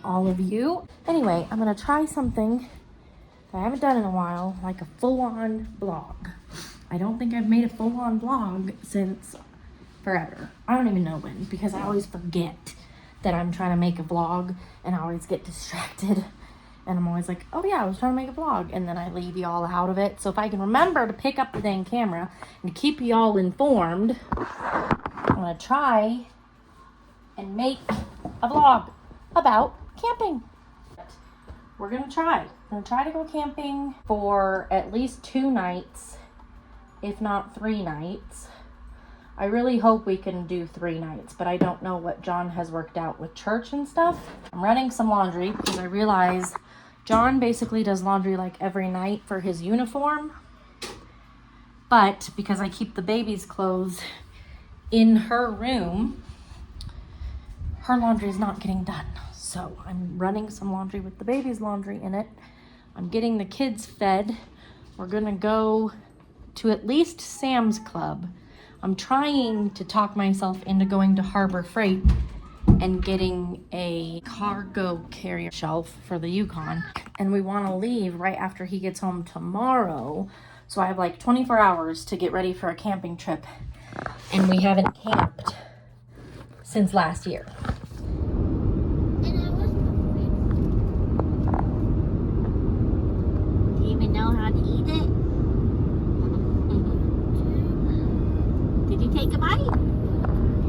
all of you. Anyway, I'm gonna try something that I haven't done in a while, like a full-on vlog. I don't think I've made a full-on vlog since forever. I don't even know when, because I always forget that I'm trying to make a vlog and I always get distracted. And I'm always like, oh yeah, I was trying to make a vlog. And then I leave y'all out of it. So if I can remember to pick up the dang camera and keep y'all informed, I'm gonna try and make a vlog about camping. We're gonna try. We're gonna try to go camping for at least 2 nights, if not 3 nights. I really hope we can do 3 nights, but I don't know what John has worked out with church and stuff. I'm running some laundry because I realize John basically does laundry like every night for his uniform. But because I keep the baby's clothes in her room, her laundry is not getting done. So I'm running some laundry with the baby's laundry in it. I'm getting the kids fed. We're gonna go to at least Sam's Club. I'm trying to talk myself into going to Harbor Freight and getting a cargo carrier shelf for the Yukon. And we want to leave right after he gets home tomorrow. So I have like 24 hours to get ready for a camping trip. And we haven't camped since last year. Do you even know how to eat it? Did you take a bite?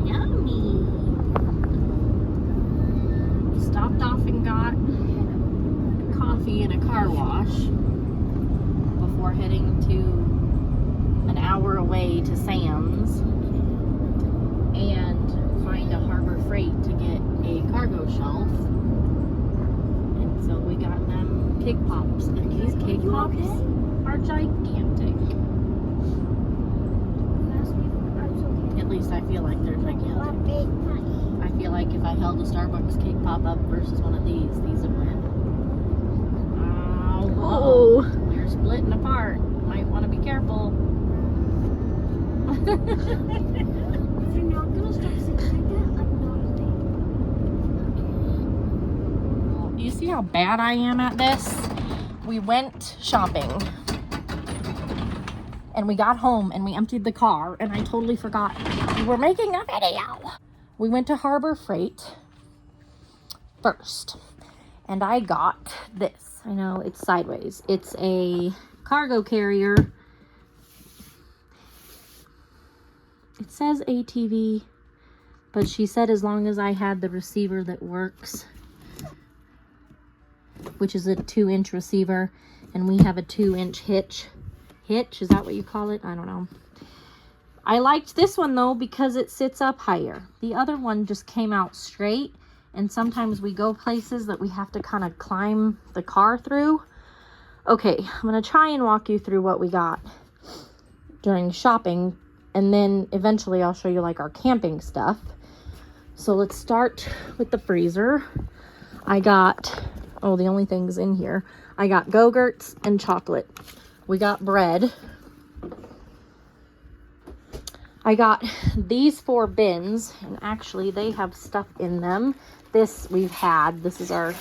Yummy. Stopped off and got coffee and a car wash before heading to an hour away to Sam's and find a Harbor Freight to get a cargo shelf. And so we got them cake pops, and these cake pops are gigantic. At least I feel like they're gigantic. I feel like if I held a Starbucks cake pop up versus one of these would win. Oh, we're splitting apart. Might want to be careful. If you're not gonna stop sitting like that, I'm not. You see how bad I am at this? We went shopping and we got home and we emptied the car and I totally forgot we were making a video. We went to Harbor Freight first and I got this. I know it's sideways. It's a cargo carrier. It says ATV, but she said as long as I had the receiver that works, which is a 2-inch receiver, and we have a 2-inch hitch. Hitch, is that what you call it? I don't know. I liked this one though because it sits up higher. The other one just came out straight, and sometimes we go places that we have to kind of climb the car through. Okay, I'm gonna try and walk you through what we got during shopping, and then eventually I'll show you like our camping stuff. So let's start with the freezer. I got, oh, the only things in here, I got Go-Gurts and chocolate. We got bread. I got these 4 bins, and actually they have stuff in them. This we've had. This is our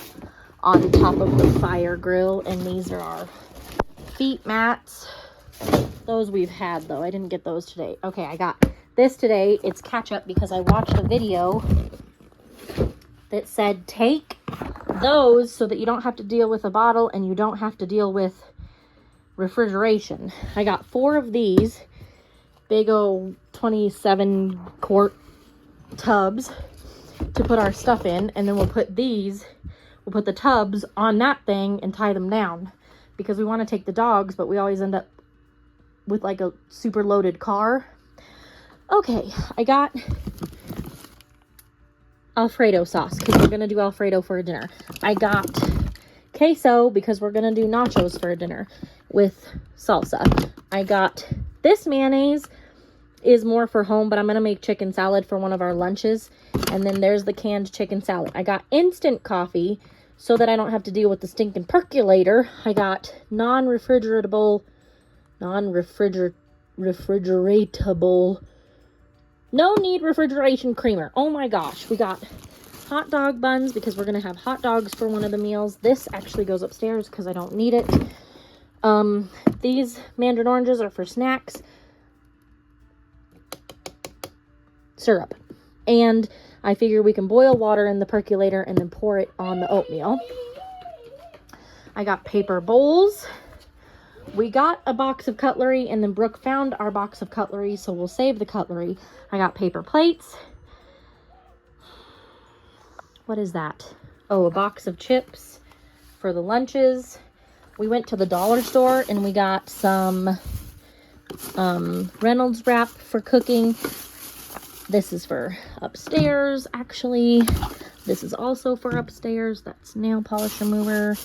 on top of the fire grill, and these are our feet mats. Those we've had though. I didn't get those today. Okay, I got this today. It's ketchup because I watched a video that said take those so that you don't have to deal with a bottle and you don't have to deal with refrigeration. I got 4 of these big old 27 quart tubs to put our stuff in, and then we'll put the tubs on that thing and tie them down because we want to take the dogs, but we always end up with like a super loaded car. Okay, I got Alfredo sauce because we're gonna do Alfredo for dinner. I got queso because we're gonna do nachos for dinner with salsa. I got this mayonnaise is more for home, but I'm gonna make chicken salad for one of our lunches. And then there's the canned chicken salad. I got instant coffee so that I don't have to deal with the stinking percolator. I got non-refrigeratable, no need refrigeration creamer. Oh my gosh, we got hot dog buns because we're going to have hot dogs for one of the meals. This actually goes upstairs because I don't need it. These mandarin oranges are for snacks. Syrup. And I figure we can boil water in the percolator and then pour it on the oatmeal. I got paper bowls. We got a box of cutlery and then Brooke found our box of cutlery, so we'll save the cutlery. I got paper plates. What is that? Oh, a box of chips for the lunches. We went to the dollar store and we got some Reynolds wrap for cooking. This is for upstairs, actually. This is also for upstairs. That's nail polish remover.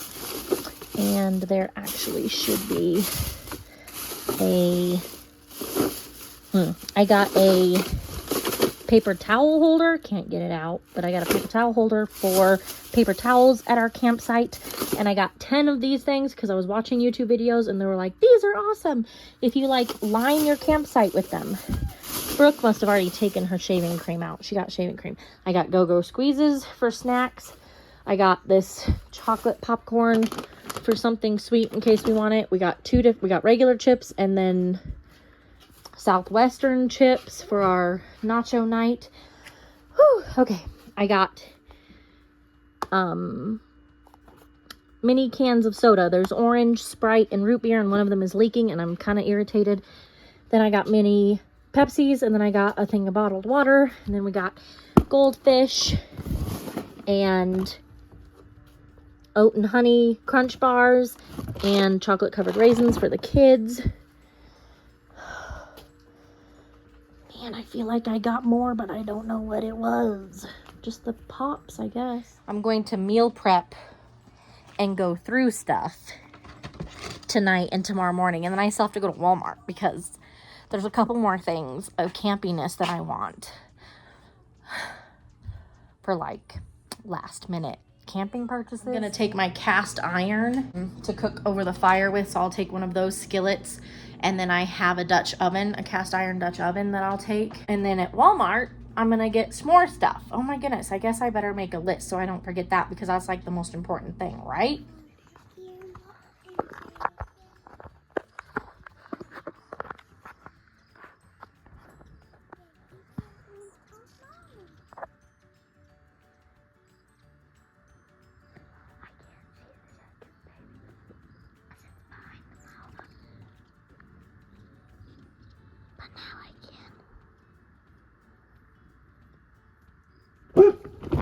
And there actually should be I got a paper towel holder. Can't get it out, but I got a paper towel holder for paper towels at our campsite. And I got 10 of these things because I was watching YouTube videos and they were like, these are awesome if you like line your campsite with them. Brooke must have already taken her shaving cream out. She got shaving cream. I got Go-Go Squeezes for snacks. I got this chocolate popcorn for something sweet in case we want it. We got we got regular chips and then Southwestern chips for our nacho night. Whew, okay. I got mini cans of soda. There's orange, Sprite, and root beer, and one of them is leaking, and I'm kind of irritated. Then I got mini Pepsis, and then I got a thing of bottled water, and then we got Goldfish and oat and honey crunch bars and chocolate covered raisins for the kids. Man, I feel like I got more, but I don't know what it was. Just the pops, I guess. I'm going to meal prep and go through stuff tonight and tomorrow morning, and then I still have to go to Walmart because there's a couple more things of campiness that I want for like last minute camping purchases. I'm gonna take my cast iron to cook over the fire with, so I'll take one of those skillets, and then I have a Dutch oven, a cast iron Dutch oven that I'll take. And then at Walmart, I'm gonna get some more stuff. Oh my goodness, I guess I better make a list so I don't forget that, because that's like the most important thing, right?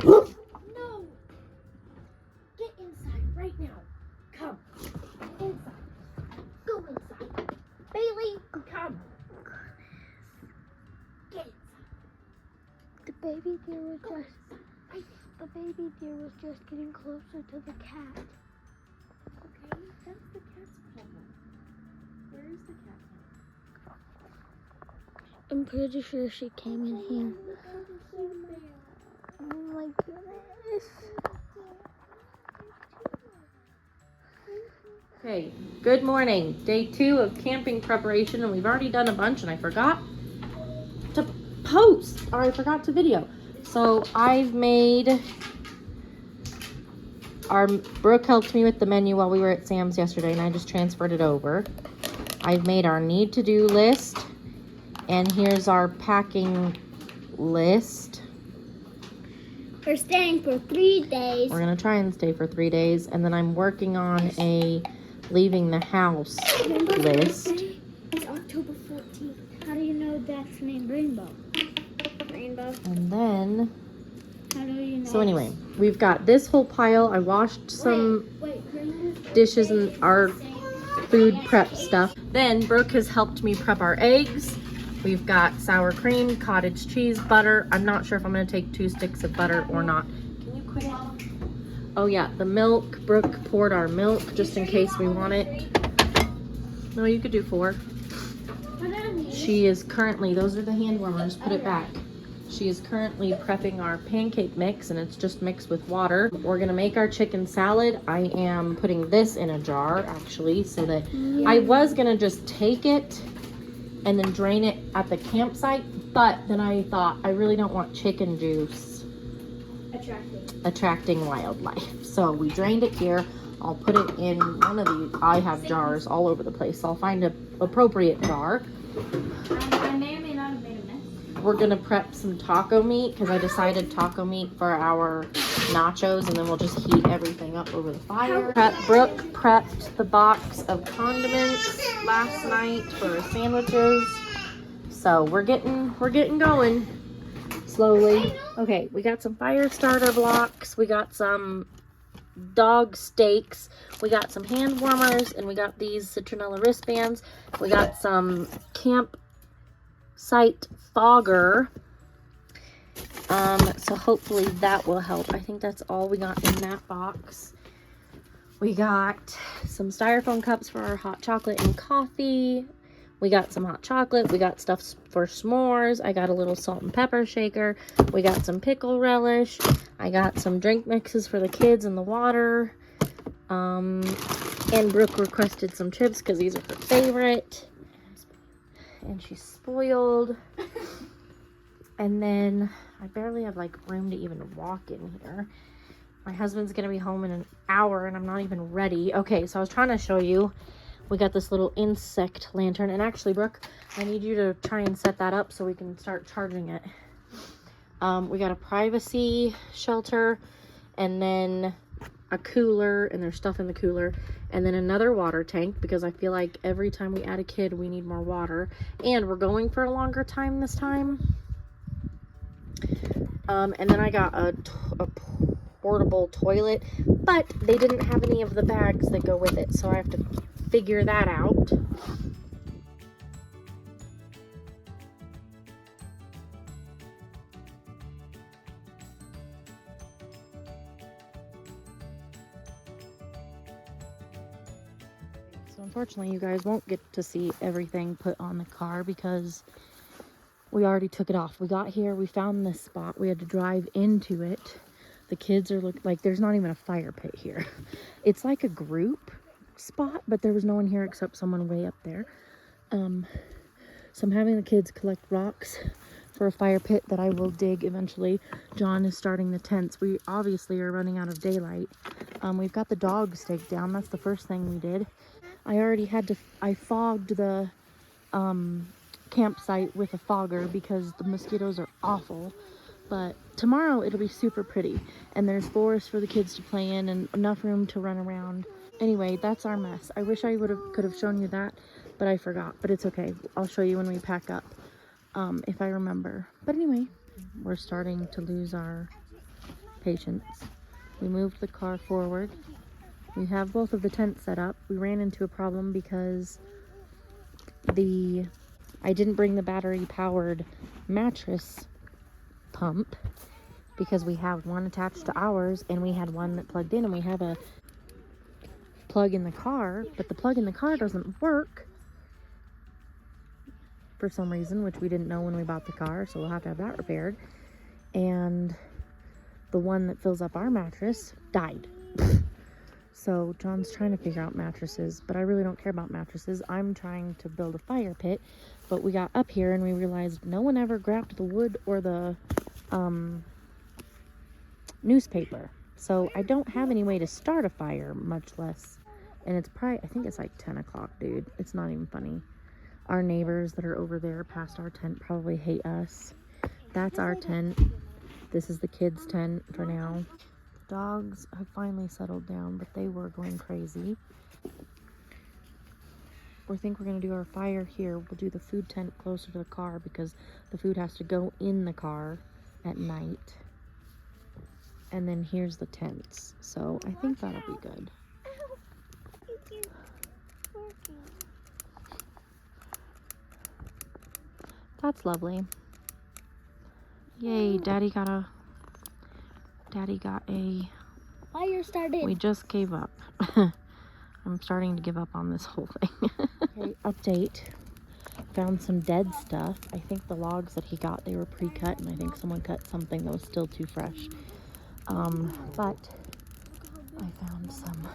No! Get inside right now. Come. Inside. Go inside. Bailey, come. Get inside. The baby deer was just getting closer to the cat. Okay, that's the cat's problem. Where is the cat? I'm pretty sure she came in here. Oh my goodness. Okay, good morning. Day 2 of camping preparation, and we've already done a bunch, and I forgot to post, or I forgot to video. So I've made Brooke helped me with the menu while we were at Sam's yesterday, and I just transferred it over. I've made our need to do list, and here's our packing list. We're staying for 3 days. We're gonna try and stay for 3 days, and then I'm working on a leaving the house list. It's October 14th. How do you know that's named Rainbow? Rainbow. And then, How do you know? so anyway, we've got this whole pile. I washed some dishes and our food prep stuff. Then Brooke has helped me prep our eggs. We've got sour cream, cottage cheese, butter. I'm not sure if I'm gonna take 2 sticks of butter or not. Can you quit? Oh yeah, the milk. Brooke poured our milk just in case we want it. No, you could do 4. She is currently, those are the hand warmers, put it back. She is currently prepping our pancake mix, and it's just mixed with water. We're gonna make our chicken salad. I am putting this in a jar actually, so that I was gonna just take it and then drain it at the campsite, but then I thought I really don't want chicken juice attracting wildlife. So we drained it here. I'll put it in one of these. I have jars all over the place. So I'll find a appropriate jar. I may or may not have made a mess. We're gonna prep some taco meat because I decided taco meat for our nachos, and then we'll just heat everything up over the fire. Brooke prepped the box of condiments last night for our sandwiches. So we're getting going slowly. Okay, we got some fire starter blocks. We got some dog steaks. We got some hand warmers, and we got these citronella wristbands. We got some campsite fogger. So hopefully that will help. I think that's all we got in that box. We got some styrofoam cups for our hot chocolate and coffee. We got some hot chocolate. We got stuff for s'mores. I got a little salt and pepper shaker. We got some pickle relish. I got some drink mixes for the kids and the water. And Brooke requested some chips because these are her favorite. And she's spoiled. And then I barely have like room to even walk in here. My husband's gonna be home in an hour and I'm not even ready. Okay, so I was trying to show you. We got this little insect lantern. And actually, Brooke, I need you to try and set that up so we can start charging it. We got a privacy shelter, and then a cooler, and there's stuff in the cooler, and then another water tank, because I feel like every time we add a kid, we need more water. And we're going for a longer time this time. And then I got a portable toilet, but they didn't have any of the bags that go with it, so I have to figure that out. So unfortunately, you guys won't get to see everything put on the car because we already took it off. We got here, we found this spot, we had to drive into it. The kids are like, there's not even a fire pit here. It's like a group spot, but there was no one here except someone way up there. So I'm having the kids collect rocks for a fire pit that I will dig eventually. John is starting the tents. We obviously are running out of daylight. We've got the dog staked down. That's the first thing we did. I fogged the campsite with a fogger because the mosquitoes are awful. But tomorrow it'll be super pretty, and there's forest for the kids to play in and enough room to run around. Anyway, that's our mess. I wish I could have shown you that, but I forgot. But it's okay. I'll show you when we pack up, if I remember. But anyway, we're starting to lose our patience. We moved the car forward. We have both of the tents set up. We ran into a problem because I didn't bring the battery powered mattress pump because we have one attached to ours and we had one that plugged in, and we have a plug in the car, but the plug in the car doesn't work for some reason, which we didn't know when we bought the car, so we'll have to have that repaired. And the one that fills up our mattress died. So John's trying to figure out mattresses, but I really don't care about mattresses. I'm trying to build a fire pit, but we got up here and we realized no one ever grabbed the wood or the newspaper. So I don't have any way to start a fire, much less. And it's probably, I think it's like 10 o'clock, dude. It's not even funny. Our neighbors that are over there past our tent probably hate us. That's our tent. This is the kids' tent for now. Dogs have finally settled down, but they were going crazy. We think we're going to do our fire here. We'll do the food tent closer to the car because the food has to go in the car at night. And then here's the tents. So I think that'll be good. That's lovely. Yay, Daddy got a fire started. We just gave up. I'm starting to give up on this whole thing. Okay, update. Found some dead stuff. I think the logs that he got, they were pre-cut, and I think someone cut something that was still too fresh. But I found some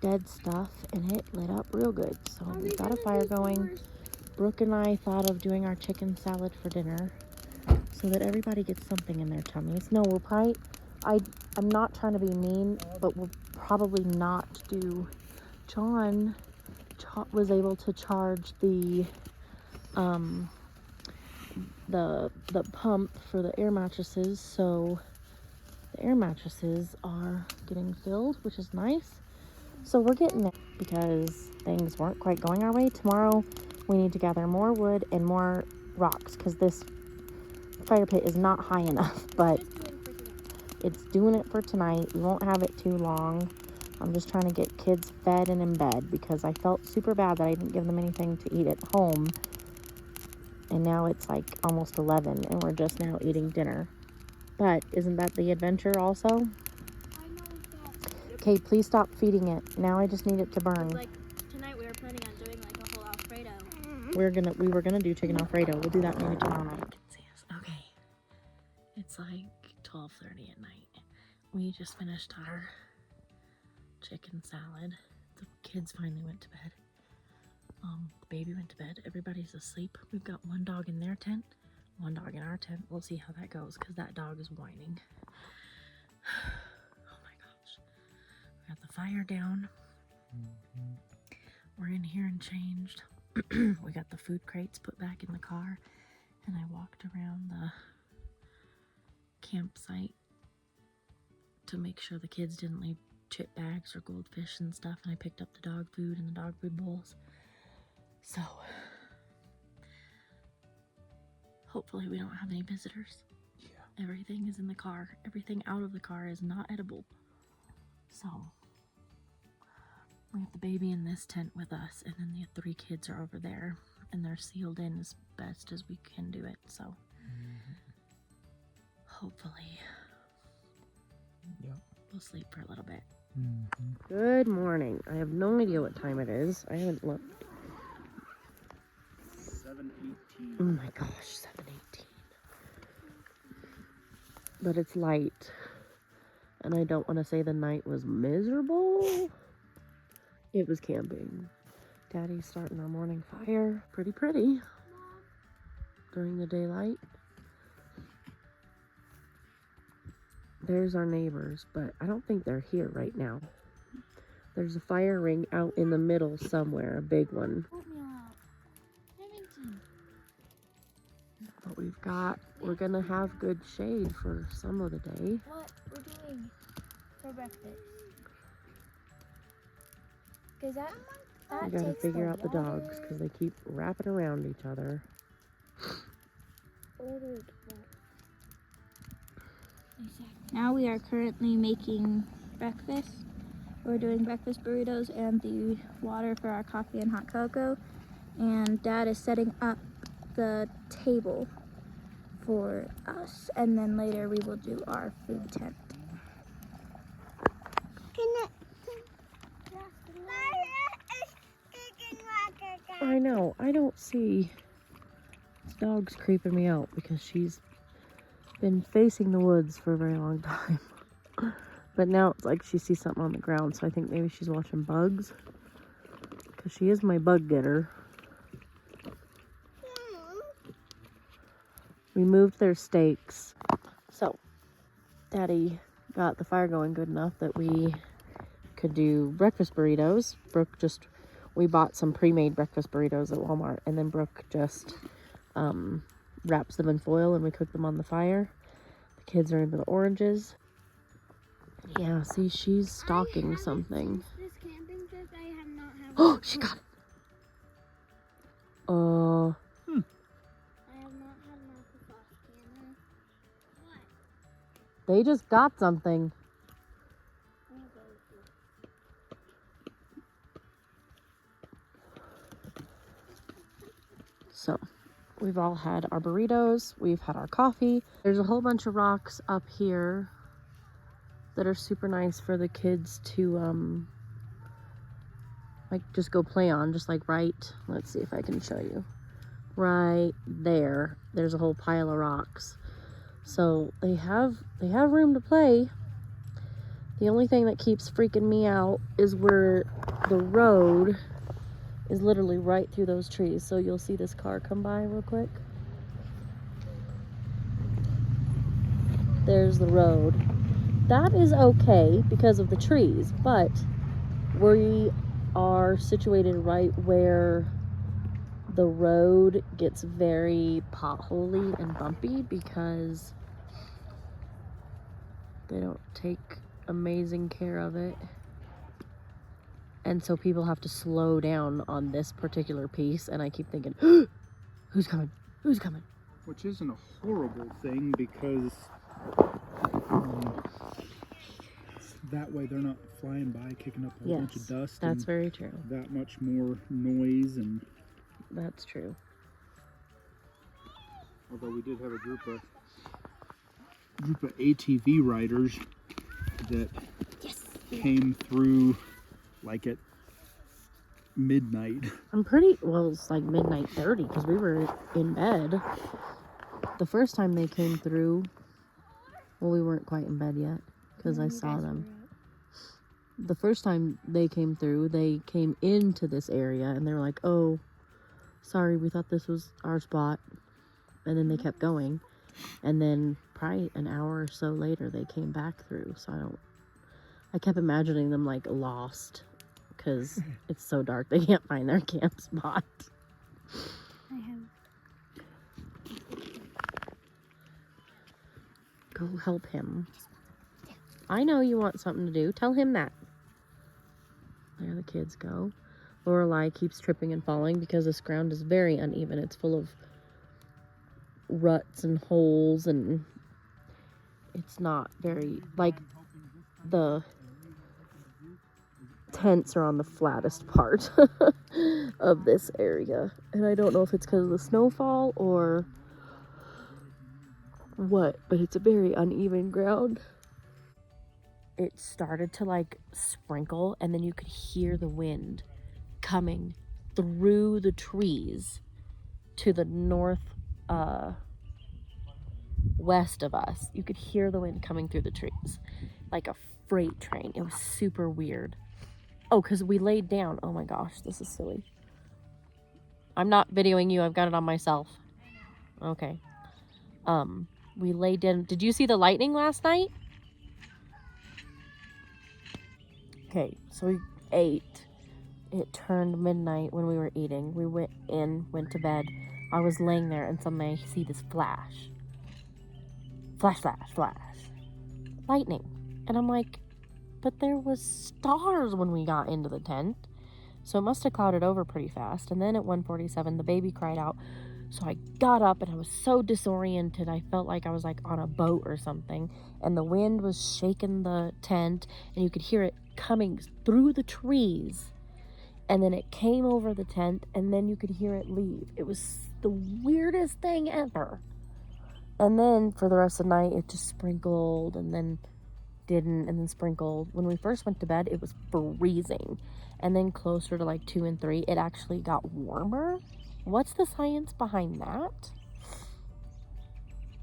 dead stuff, and it lit up real good. So we've got a fire going. Brooke and I thought of doing our chicken salad for dinner. so that everybody gets something in their tummies. No, we'll probably, I'm not trying to be mean, but we'll probably not do, John was able to charge the pump for the air mattresses, so the air mattresses are getting filled, which is nice. So we're getting there because things weren't quite going our way. Tomorrow we need to gather more wood and more rocks because this fire pit is not high enough, but it's doing it for tonight. We won't have it too long. I'm just trying to get kids fed and in bed because I felt super bad that I didn't give them anything to eat at home. And now it's like almost 11 and we're just now eating dinner. But isn't that the adventure also? I know that. Okay, please stop feeding it. Now I just need it to burn. Like tonight we were planning on doing like a whole Alfredo. We were gonna do chicken Alfredo. We'll do that maybe tomorrow night. Okay. It's like 12:30 at night. We just finished our chicken salad. The kids finally went to bed. The baby went to bed. Everybody's asleep. We've got one dog in their tent, one dog in our tent. We'll see how that goes because that dog is whining. Oh my gosh. We got the fire down. We're in here and changed. We got the food crates put back in the car, and I walked around the campsite to make sure the kids didn't leave chip bags or goldfish and stuff, and I picked up the dog food and the dog food bowls. So hopefully we don't have any visitors. Yeah. Everything is in the car. Everything out of the car is not edible. So we have the baby in this tent with us, and then the 3 kids are over there, and they're sealed in as best as we can do it. So hopefully we'll sleep for a little bit. Good morning. I have no idea what time it is. I haven't looked. 7:18. Oh my gosh, 7:18. But it's light. And I don't want to say the night was miserable. It was camping. Daddy's starting our morning fire. Pretty during the daylight. There's our neighbors, but I don't think they're here right now. There's a fire ring out in the middle somewhere, a big one. But we're gonna have good shade for some of the day. What we're doing for breakfast? Because that We gotta takes figure out the water. dogs because they keep wrapping around each other. Now we are currently making breakfast. We're doing breakfast burritos and the water for our coffee and hot cocoa. And Dad is setting up the table for us. And then later we will do our food tent. I know, I don't see. This dog's creeping me out because she's been facing the woods for a very long time. But now it's like she sees something on the ground, so I think maybe she's watching bugs. Because she is my bug getter. We moved their stakes. So, Daddy got the fire going good enough that we could do breakfast burritos. We bought some pre-made breakfast burritos at Walmart, and then Brooke just wraps them in foil and we cook them on the fire. The kids are into the oranges. Yeah, see, she's stalking something. This camping trip, I have not had. Oh, she got it. I have not had an applesauce camera. What? They just got something. So, we've all had our burritos, we've had our coffee. There's a whole bunch of rocks up here that are super nice for the kids to, like, just go play on, just like let's see if I can show you. Right there, there's a whole pile of rocks. So, they have room to play. The only thing that keeps freaking me out is where the road is literally right through those trees. So you'll see this car come by real quick. There's the road. That is okay because of the trees, but we are situated right where the road gets very potholy and bumpy because they don't take amazing care of it. And so people have to slow down on this particular piece, and I keep thinking, who's coming? Who's coming? Which isn't a horrible thing because that way they're not flying by kicking up a whole bunch of dust. That's and very true. that much more noise. And That's true. although we did have a group of ATV riders that came through like at midnight. Well, it's like midnight 30 because we were in bed. The first time they came through, well, we weren't quite in bed yet because I saw them. The first time they came through, they came into this area and they were like, oh, sorry, we thought this was our spot. And then they kept going. And then probably an hour or so later, they came back through. So I kept imagining them like lost because it's so dark they can't find their camp spot. I have. Go help him. I know you want something to do. Tell him that. There the kids go. Lorelai keeps tripping and falling because this ground is very uneven. It's full of ruts and holes, and it's not very, like, the tents are on the flattest part of this area. And I don't know if it's because of the snowfall or what, but it's a very uneven ground. It started to like sprinkle, and then you could hear the wind coming through the trees to the north west of us. You could hear the wind coming through the trees like a freight train. It was super weird. Oh, because we laid down. Oh my gosh, this is silly. I'm not videoing you. I've got it on myself. Okay. We laid down. Did you see the lightning last night? Okay, so we ate. It turned midnight when we were eating. We went to bed. I was laying there and suddenly I see this flash. Flash, flash, flash. Lightning. And I'm like, but there was stars when we got into the tent. So it must have clouded over pretty fast. And then at 1:47, the baby cried out. So I got up and I was so disoriented. I felt like I was like on a boat or something. And the wind was shaking the tent and you could hear it coming through the trees. And then it came over the tent and then you could hear it leave. It was the weirdest thing ever. And then for the rest of the night, it just sprinkled and then didn't and then sprinkled. When we first went to bed, it was freezing. And then closer to like 2 and 3, it actually got warmer. What's the science behind that?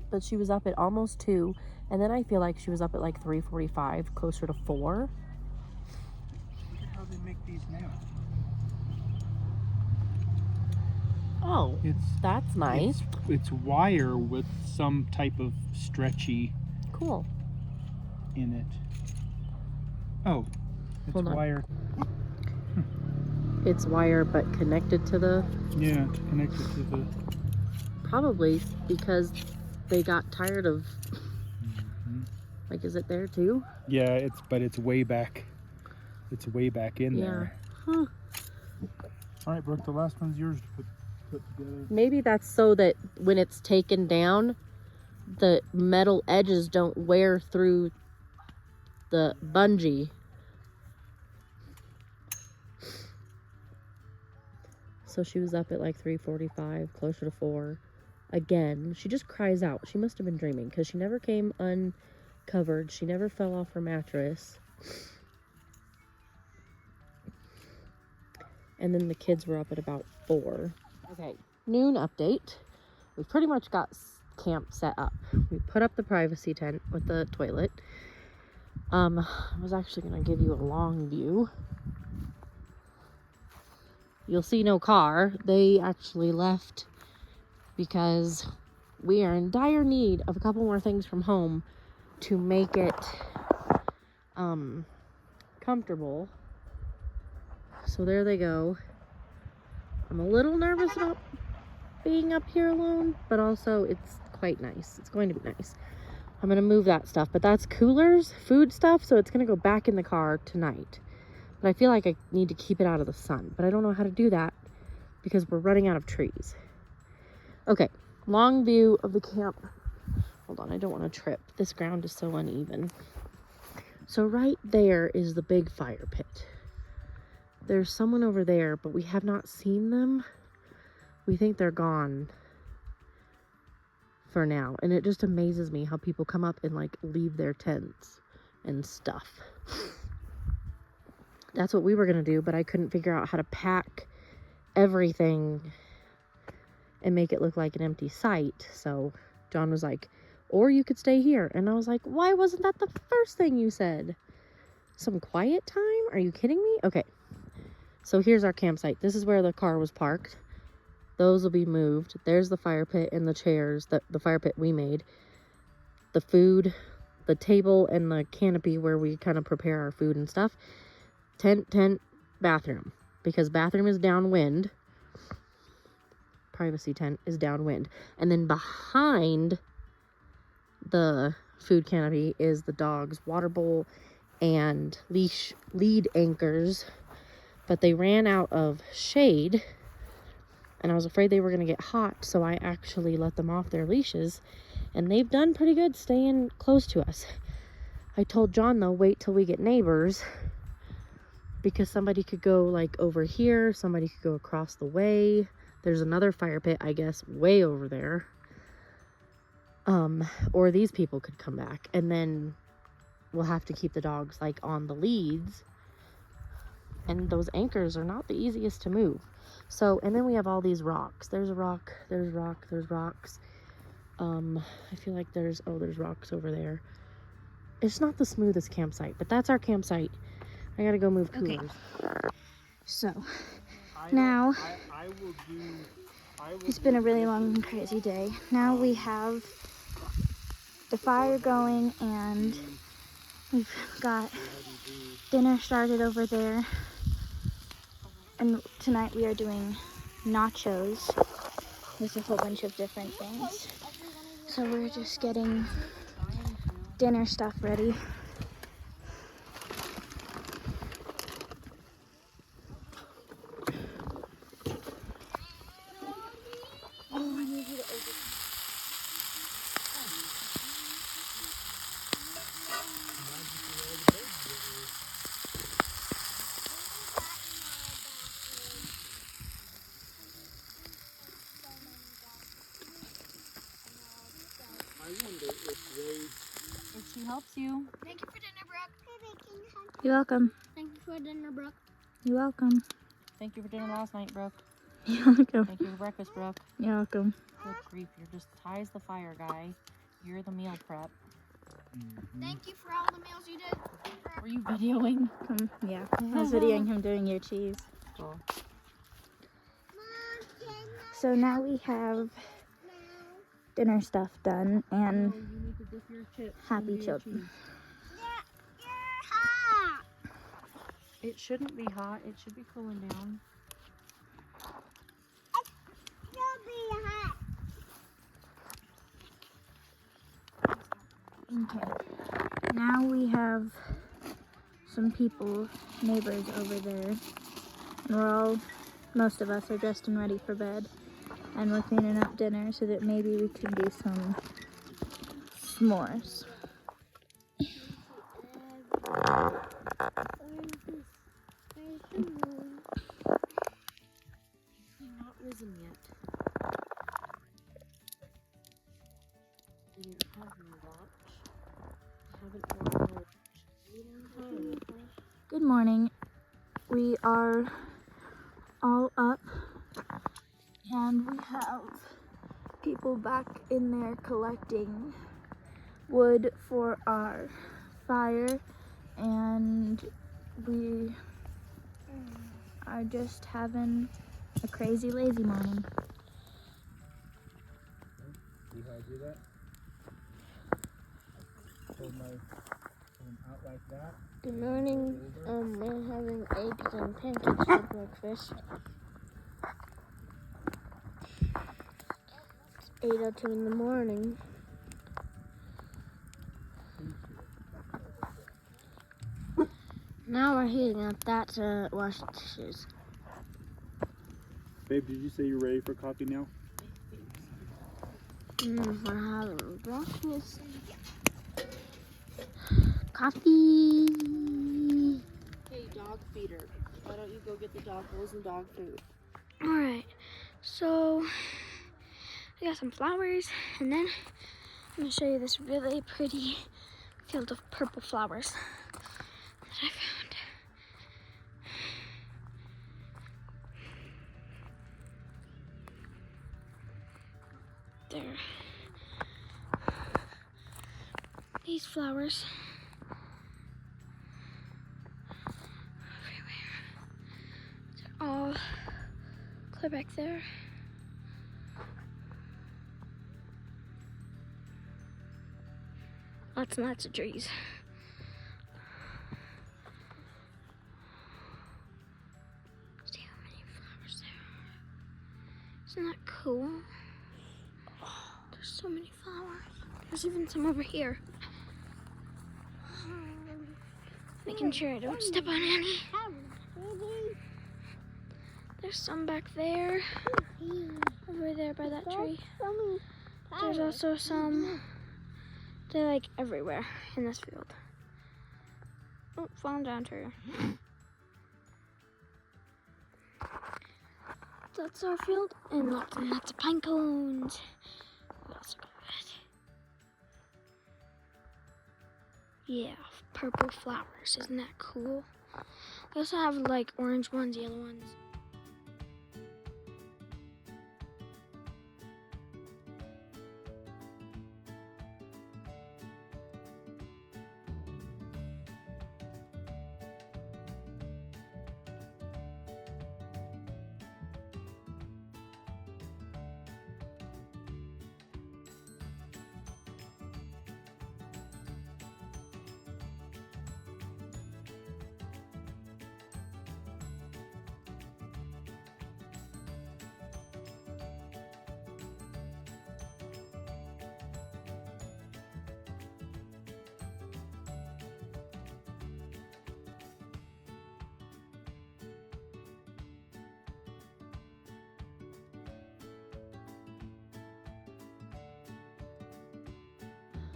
But she was up at almost 2, and then I feel like she was up at like 3:45, closer to 4. Look at how they make these now. Oh, that's nice. It's wire with some type of stretchy Cool. in it. Oh, it's Hold on. wire. It's wire, but connected to the... Yeah, it's connected to the... Probably because they got tired of... Like, is it there too? Yeah, but it's way back. It's way back in Yeah. there. Huh. All right, Brooke, the last one's yours to put together. Maybe that's so that when it's taken down, the metal edges don't wear through the bungee. So she was up at like 3:45, closer to 4. Again, she just cries out. She must have been dreaming because she never came uncovered. She never fell off her mattress. And then the kids were up at about 4. Okay, noon update. We pretty much got camp set up. We put up the privacy tent with the toilet. I was actually going to give you a long view. You'll see no car. They actually left because we are in dire need of a couple more things from home to make it comfortable. So there they go. I'm a little nervous about being up here alone, but also it's quite nice. It's going to be nice. I'm gonna move that stuff, but that's coolers, food stuff, so it's gonna go back in the car tonight. But I feel like I need to keep it out of the sun, but I don't know how to do that because we're running out of trees. Okay, long view of the camp. Hold on, I don't want to trip. This ground is so uneven. So right there is the big fire pit. There's someone over there, but we have not seen them. We think they're gone for now. And it just amazes me how people come up and like leave their tents and stuff. That's what we were gonna do, but I couldn't figure out how to pack everything and make it look like an empty site. So John was like, or you could stay here. And I was like, why wasn't that the first thing you said? Some quiet time? Are you kidding me? Okay. So here's our campsite. This is where the car was parked. Those will be moved. There's the fire pit and the chairs, the fire pit we made. The food, the table, and the canopy where we kind of prepare our food and stuff. Tent, bathroom. Because bathroom is downwind. Privacy tent is downwind. And then behind the food canopy is the dog's water bowl and lead anchors. But they ran out of shade. And I was afraid they were going to get hot, so I actually let them off their leashes. And they've done pretty good staying close to us. I told John, though, wait till we get neighbors. Because somebody could go, like, over here. Somebody could go across the way. There's another fire pit, I guess, way over there. Or these people could come back. And then we'll have to keep the dogs, like, on the leads. And those anchors are not the easiest to move. So, and then we have all these rocks. There's a rock, there's rock, there's rocks. I feel like there's rocks over there. It's not the smoothest campsite, but that's our campsite. I gotta go move coolers. Okay. So, now, it's been a really long and crazy day. Now we have the fire going and we've got dinner started over there. And tonight we are doing nachos with a whole bunch of different things. So we're just getting dinner stuff ready. If she helps you. Thank you for dinner, Brooke. You're welcome. Thank you for dinner, Brooke. You're welcome. Thank you for dinner last night, Brooke. You're welcome. Thank you for breakfast, Brooke. You're welcome. Good grief, you're just Ty's the fire guy. You're the meal prep. Thank you for all the meals you did. Were you videoing? Yeah, I was videoing him doing your cheese. Cool. So now we have dinner stuff done and You need to dip your chips happy into your children. cheese. You're hot. It shouldn't be hot. It should be cooling down. You'll be hot. Okay. Now we have some people, neighbors over there. And most of us are dressed and ready for bed. And we're cleaning up dinner so that maybe we can do some s'mores. Not risen yet. I didn't have my watch. I haven't worn my watch. Good morning. We are all up and we have people back in there collecting wood for our fire, and we are just having a crazy lazy morning. See how I do that? hold them out like that. Good morning. We're having eggs and pancakes for breakfast. It's 8:02 in the morning. Now we're heating up that to wash the dishes. Babe, did you say you're ready for coffee now? We're having breakfast. Coffee. Hey, dog feeder. Why don't you go get the dog bowls and dog food? Alright, so I got some flowers, and then I'm going to show you this really pretty field of purple flowers that I found. There. These flowers everywhere. They're all clear back there. Lots and lots of trees. See how many flowers there are. Isn't that cool? There's so many flowers. There's even some over here. Making sure I don't step on any. There's some back there. Over there by that tree. There's also some. They're like everywhere in this field. Oh, falling down to her. That's our field, and lots of pine cones. We also got that. Yeah, purple flowers. Isn't that cool? We also have like orange ones, yellow ones.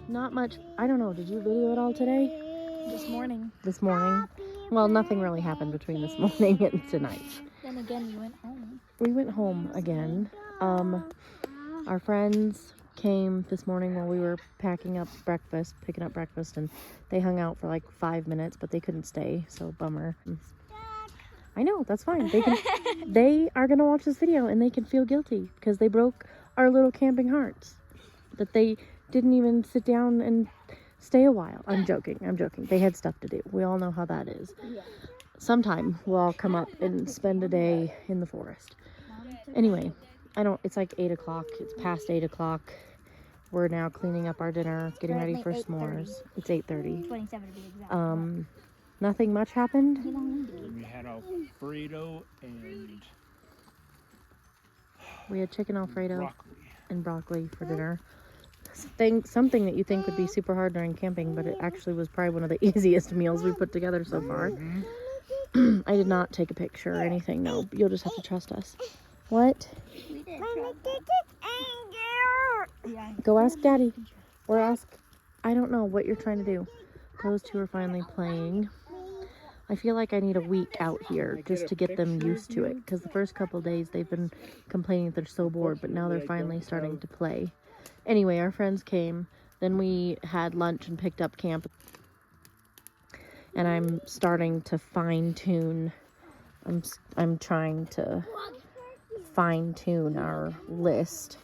Not much. I don't know. Did you video it all today? This morning. This morning? Well, nothing really happened between this morning and tonight. Then again, we went home. We went home again. Our friends came this morning while we were picking up breakfast, and they hung out for like 5 minutes, but they couldn't stay, so bummer. I know, that's fine. They are gonna watch this video and they can feel guilty because they broke our little camping hearts. That they didn't even sit down and stay a while. I'm joking. They had stuff to do. We all know how that is. Yeah. Sometime we'll all come up and spend a day in the forest. Anyway, it's like 8 o'clock. It's past 8 o'clock. We're now cleaning up our dinner, getting ready for s'mores. It's 8:30. 27 to be exact. Nothing much happened. We had a burrito and We had chicken Alfredo broccoli. and broccoli for dinner. Something that you think would be super hard during camping, but it actually was probably one of the easiest meals we put together so far. I did not take a picture or anything, no. You'll just have to trust us. What? We did. Go ask Daddy. Or ask, I don't know what you're trying to do. Those two are finally playing. I feel like I need a week out here just to get them used to it, because the first couple of days they've been complaining that they're so bored, but now they're finally starting to play. Anyway, our friends came, then we had lunch and picked up camp, and I'm starting to fine-tune, I'm trying to fine-tune our list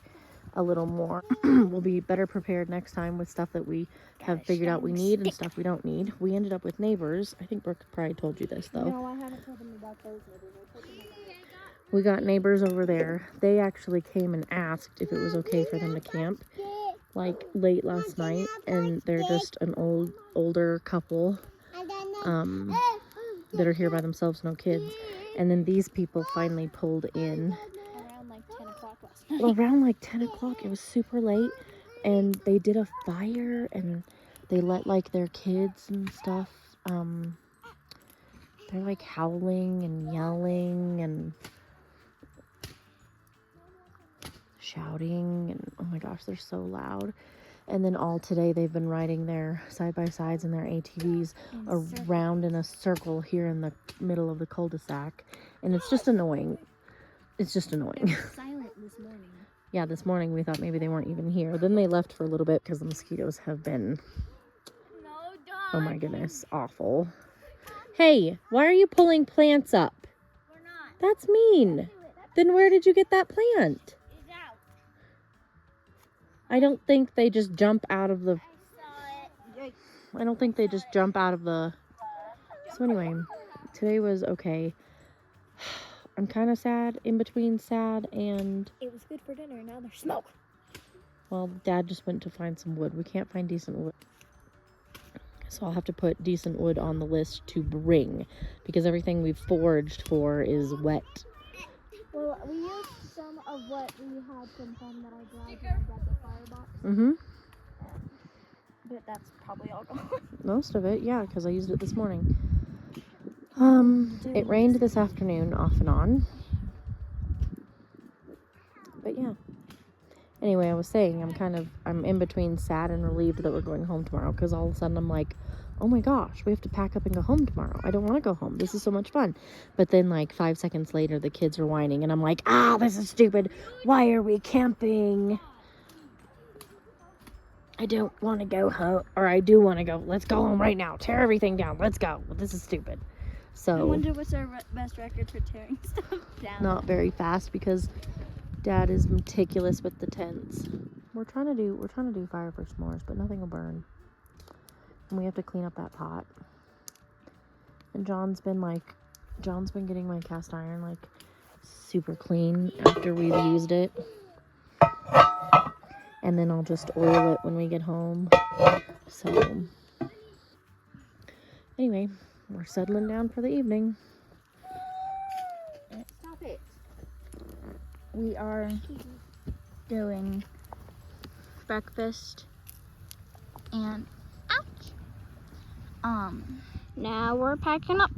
a little more. We'll be better prepared next time with stuff that we have figured out we need and stuff we don't need. We ended up with neighbors. I think Brooke probably told you this, though. No, I haven't told them about those neighbors. We got neighbors over there. They actually came and asked if it was okay for them to camp. like late last night, and they're just an older couple that are here by themselves, no kids. And then these people finally pulled in Around like 10 o'clock last night. around like 10 o'clock. It was super late, and they did a fire, and they let like their kids and stuff. They're like howling and yelling and shouting, and oh my gosh, they're so loud. And then all today they've been riding their side-by-sides and their ATVs around in a circle here in the middle of the cul-de-sac, and it's just annoying. It's just annoying. Silent this morning. Yeah, this morning we thought maybe they weren't even here. Then they left for a little bit because the mosquitoes have been, oh my goodness, awful. Hey, why are you pulling plants up? We're not. That's mean. Then where did you get that plant? It's out. I don't think they just jump out of the, I saw it. I don't think they just jump out of the, so anyway, today was okay. I'm kind of sad, in between sad and, It was good for dinner, now there's smoke. well, Dad just went to find some wood. We can't find decent wood. So I'll have to put decent wood on the list to bring, because everything we've foraged for is wet. Well, we used some of what we had from home that I grabbed when I grabbed the firebox, Mm-hmm. but that's probably all gone. Most of it, yeah, because I used it this morning. It rained this afternoon off and on. But yeah. Anyway, I was saying I'm in between sad and relieved that we're going home tomorrow, because all of a sudden I'm like, oh my gosh, we have to pack up and go home tomorrow. I don't want to go home. This is so much fun. But then like 5 seconds later, the kids are whining and I'm like, this is stupid. Why are we camping? I don't want to go home, or I do want to go. Let's go home right now. Tear everything down. Let's go. This is stupid. So I wonder what's our best record for tearing stuff down. not very fast, because Dad is meticulous with the tents. We're trying to do fire for s'mores, but nothing will burn. And we have to clean up that pot. And John's been getting my cast iron like super clean after we've used it. And then I'll just oil it when we get home. So anyway, we're settling down for the evening. Stop it. We are doing breakfast and now we're packing up.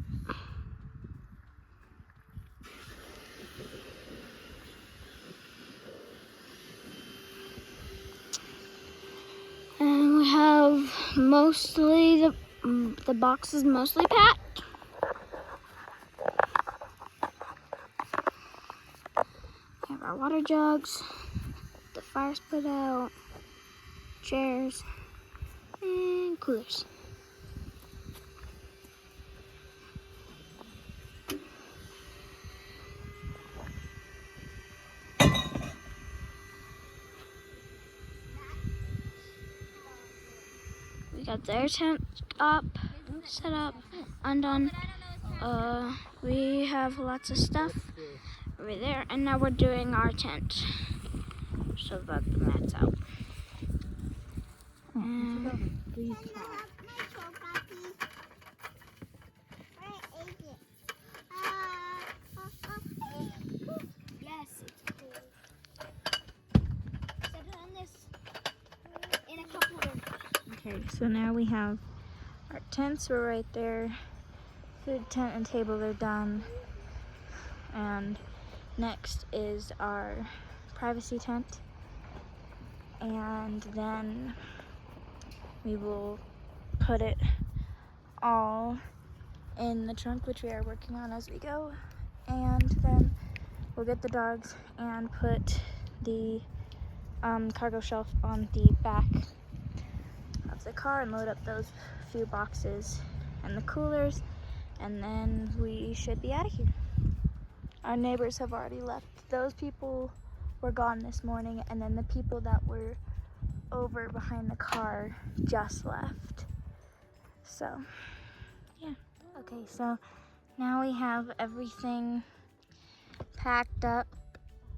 And we have mostly the box is mostly packed. We have our water jugs, the fire's put out, chairs, and coolers. We got their tent up, set up, undone. We have lots of stuff over there, and now we're doing our tent so that the mat's out. And Yes, it's cool. Set it on this in a couple of. okay, so now we have our tents were right there. Food tent and table are done. And next is our privacy tent. And then we will put it all in the trunk, which we are working on as we go. And then we'll get the dogs and put the cargo shelf on the back of the car and load up those few boxes and the coolers, and then we should be out of here. Our neighbors have already left. Those people were gone this morning, and then the people that were over behind the car just left. So, yeah. Okay, so now we have everything packed up,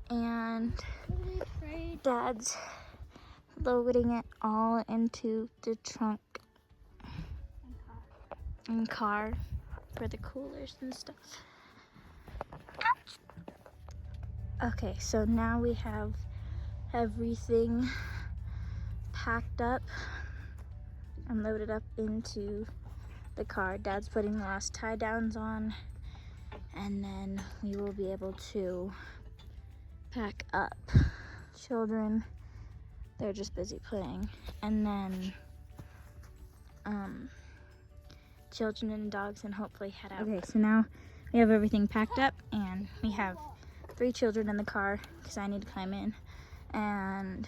and Dad's loading it all into the trunk and car for the coolers and stuff. Okay, so now we have everything packed up and loaded up into the car. Dad's putting the last tie downs on, and then we will be able to pack up. Children, they're just busy playing. And then children and dogs, and hopefully head out. Okay, so now we have everything packed up, and we have 3 children in the car because I need to climb in. And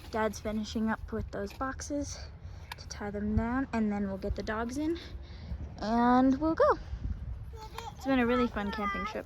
Dad's finishing up with those boxes to tie them down, and then we'll get the dogs in and we'll go. It's been a really fun camping trip.